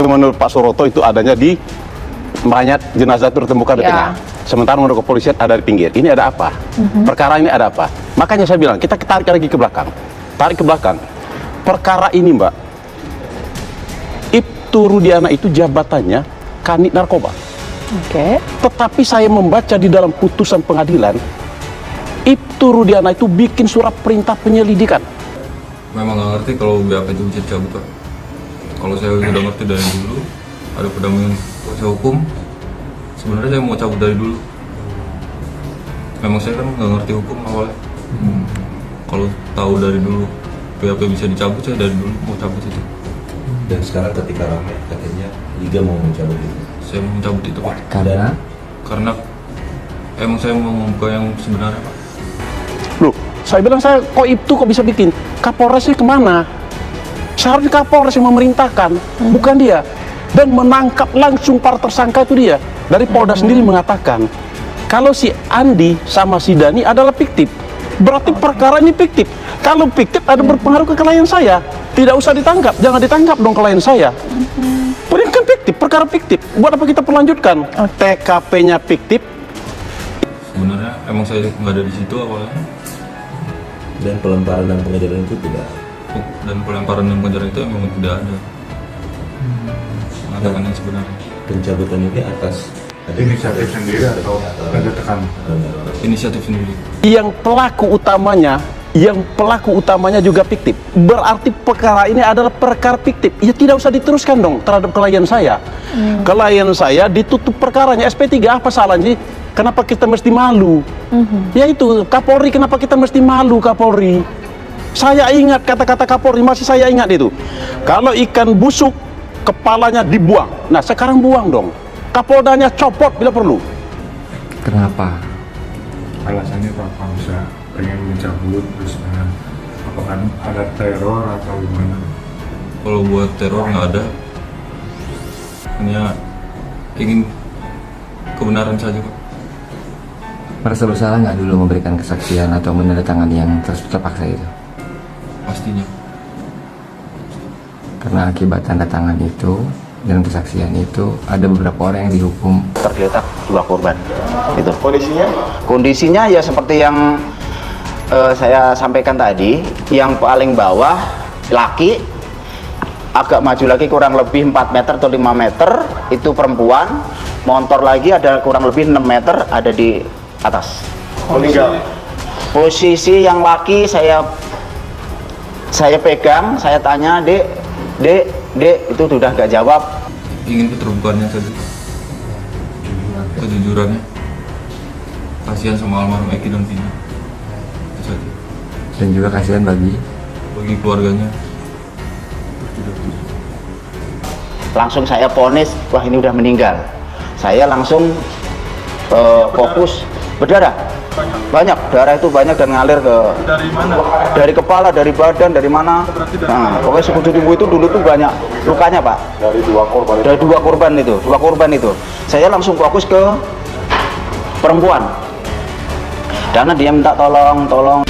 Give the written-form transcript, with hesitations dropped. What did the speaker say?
Menurut Pak Suroto itu adanya di mayat jenazah itu ditemukan di tengah. Sementara menurut kepolisian ada di pinggir. Ini ada apa? Perkara ini ada apa? Makanya saya bilang kita tarik lagi ke belakang. Tarik ke belakang. Perkara ini, Mbak, Ibtu Rudiana itu jabatannya Kanit Narkoba. Tetapi saya membaca di dalam putusan pengadilan, Ibtu Rudiana itu bikin surat perintah penyelidikan. Memang nggak ngerti kalau BAP itu bisa dicabut, Pak. Kalau saya udah ngerti dari dulu, ada pendampingan kuasa hukum, sebenarnya saya mau cabut dari dulu. Memang saya kan nggak ngerti hukum awalnya. Kalau tahu dari dulu BAP bisa dicabut, saya dari dulu mau cabut itu. Dan sekarang ketika ramai katanya Liga mau mencabut itu. Saya mau mencabut itu, Pak. Karena Emang saya mau membuka yang sebenarnya, Pak. Loh, saya bilang kok Ibtu kok bisa bikin? Kapolresnya kemana? Seharusnya Kapolres yang memerintahkan, bukan dia. Dan menangkap langsung para tersangka itu dia. Dari Polda sendiri mengatakan, kalau si Andi sama si Dani adalah fiktif, berarti perkara ini fiktif. Kalau fiktif ada berpengaruh ke klien saya. Tidak usah ditangkap, jangan ditangkap dong klien saya. Ini kan fiktif, perkara fiktif. Buat apa kita perlanjutkan? TKP-nya fiktif. Sebenarnya emang saya nggak ada di situ awalnya. Dan pelemparan dan pengejaran itu tidak. Dan pelemparan dan penjara itu memang tidak ada. Mengatakan yang sebenarnya. Pencabutan ini atas inisiatif sendiri atau ada tekanan? Inisiatif sendiri. Yang pelaku utamanya juga fiktif. Berarti perkara ini adalah perkara fiktif. Ya tidak usah diteruskan dong terhadap klien saya. Klien saya ditutup perkaranya. SP3 apa salahnya sih? Kenapa kita mesti malu? Ya itu Kapolri, kenapa kita mesti malu Kapolri? Saya ingat kata-kata Kapolri, masih saya ingat itu. Kalau ikan busuk, kepalanya dibuang. Nah sekarang buang dong. Kapoldanya copot bila perlu. kenapa? Alasannya Pak bisa pengen mencabut terus dengan apakah ada teror atau gimana? Kalau buat teror nggak ada. Hanya ingin kebenaran saja, Pak. Merasa bersalah nggak dulu memberikan kesaksian atau menandatangani yang terpaksa itu? Pastinya. Karena akibat tanda tangan itu dan kesaksian itu ada beberapa orang yang dihukum. Tergeletak 2 korban. Itu. Kondisinya ya seperti yang saya sampaikan tadi. Yang paling bawah laki, agak maju lagi kurang lebih 4 meter atau 5 meter itu perempuan. Motor lagi ada kurang lebih 6 meter ada di atas. Posisi yang laki saya pegang, saya tanya, dek, itu sudah nggak jawab. Ingin keterbukaannya saja, kejujurannya. Kasihan sama almarhum Eki dan Vina. Itu saja. Dan juga kasihan bagi Keluarganya. Langsung saya vonis, wah ini udah meninggal. Saya langsung fokus berdarah. Banyak, darah itu banyak dan ngalir ke Dari mana? dari kepala, dari badan, dari mana. Nah, pokoknya sekujur tubuh itu dulu tuh banyak lukanya, Pak. Dari 2 korban. Dari 2 korban itu. Saya langsung fokus ke perempuan. Karena dia minta tolong.